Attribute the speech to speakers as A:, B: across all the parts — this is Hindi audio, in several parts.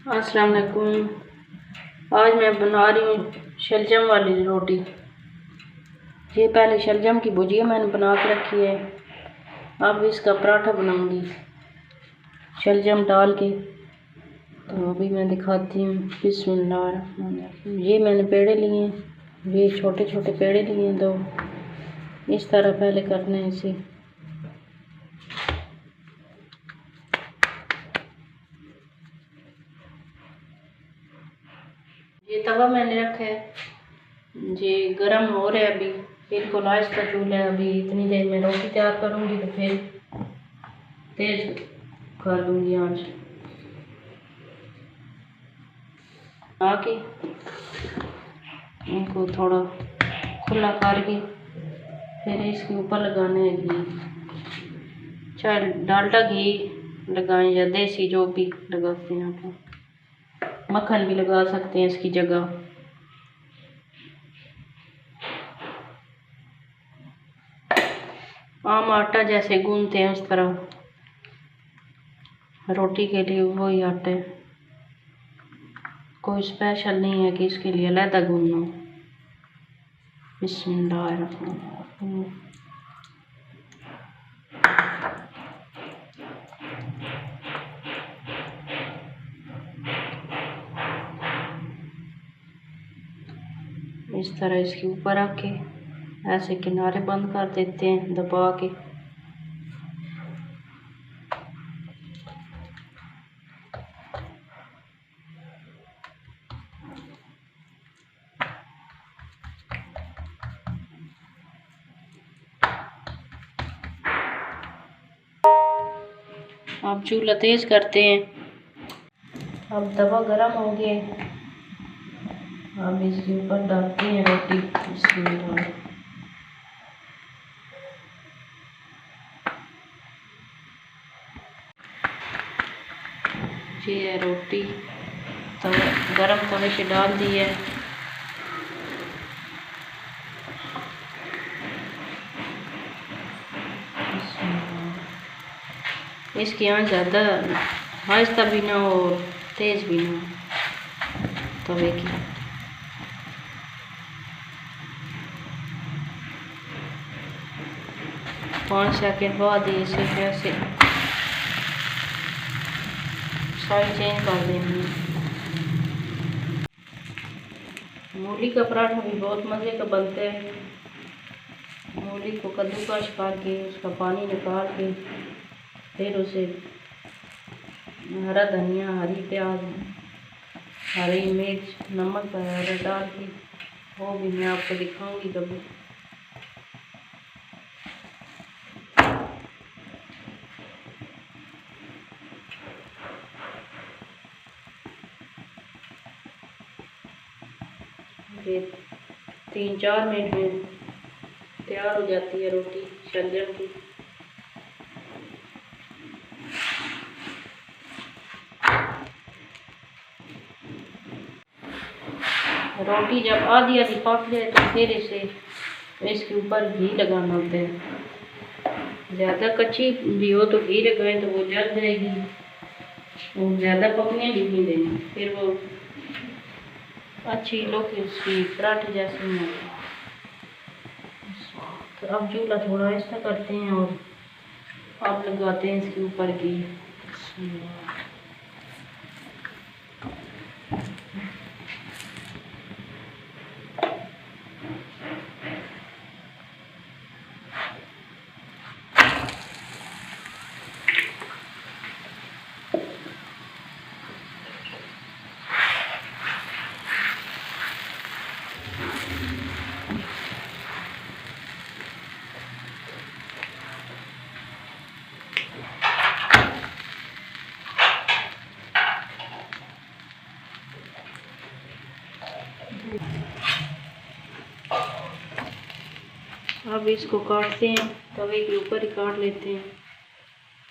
A: अस्सलाम वालेकुम। आज मैं बना रही हूँ शलजम वाली रोटी। ये पहले शलजम की भुजिया मैंने बना के रखी है। अब इसका पराठा बनाऊंगी शलजम डाल के। तो अभी मैं दिखाती हूँ। बिस्मिल्लाह। ये मैंने पेड़े लिए हैं, ये छोटे छोटे पेड़े लिए हैं दो। इस तरह पहले करने हैं इसे। ये तवा मैंने रखा है, ये गरम हो रहा है अभी। बिल्कुल आहिस्ता चूल्हा है। अभी इतनी देर में रोटी तैयार करूँगी तो फिर तेज कर लूँगी आँच। आके इनको थोड़ा खुला करके फिर इसके ऊपर लगाने हैं घी। चाहे डालडा घी लगाएं या देसी, जो भी लगाते हैं आप। मक्खन भी लगा सकते हैं इसकी जगह। आम आटा जैसे गूंथते हैं उस तरह रोटी के लिए वही आटा है। कोई स्पेशल नहीं है कि इसके लिए अलग गूंदना। बिस्मिल्लाहिर्रहमानिर्रहीम। इस तरह इसके ऊपर रख के ऐसे किनारे बंद कर देते हैं दबा के। अब चूल्हा तेज करते हैं। अब तवा गरम हो गया। अब इसके ऊपर डालते हैं रोटी। बिस्मिल्लाह। ये है रोटी, तो गरम तवे पे डाल दी है। इसकी आँच ज़्यादा आहिस्ता भी ना हो और तेज़ भी ना हो तवे की। पाँच सेकंड बाद इसे कैसे साइड चेंज कर देंगे। मूली का पराठा भी बहुत मज़े का बनता है। मूली को कद्दूकस करके उसका पानी निकाल के फिर उसे हरा धनिया, हरी प्याज, हरी मिर्च, नमक वगैरह डाल के, वो भी मैं आपको दिखाऊंगी कभी। ये 3-4 मिनट में तैयार हो जाती है रोटी शलजम की। रोटी जब आधी आधी पक जाए तो फिर इसके ऊपर घी लगाना होता है। ज़्यादा कच्ची भी हो तो घी लगाएं तो वो जल जाएगी, और ज़्यादा पकने भी नहीं देनी, फिर वो अच्छी लोग उसकी पराठे जैसे नहीं होती। तो अब चूल्हा थोड़ा ऐसा करते हैं और अब लगाते हैं इसके ऊपर घी। अब इसको काटते हैं, तवे के ऊपर ही काट लेते हैं।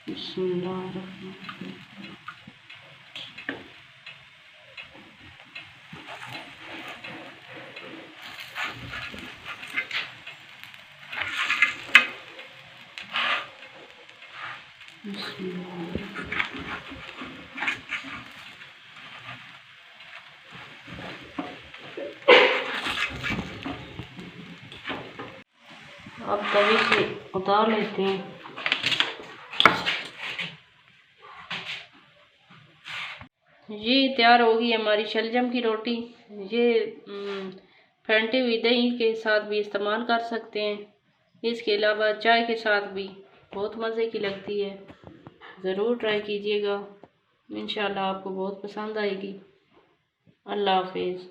A: बिस्मिल्लाहिर्रहमानिर्रहीम। अब तवे से उतार लेते हैं। ये तैयार होगी हमारी शलजम की रोटी। ये फेंटी हुई दही के साथ भी इस्तेमाल कर सकते हैं। इसके अलावा चाय के साथ भी बहुत मज़े की लगती है। ज़रूर ट्राई कीजिएगा, इंशाल्लाह आपको बहुत पसंद आएगी। अल्लाह हाफिज़।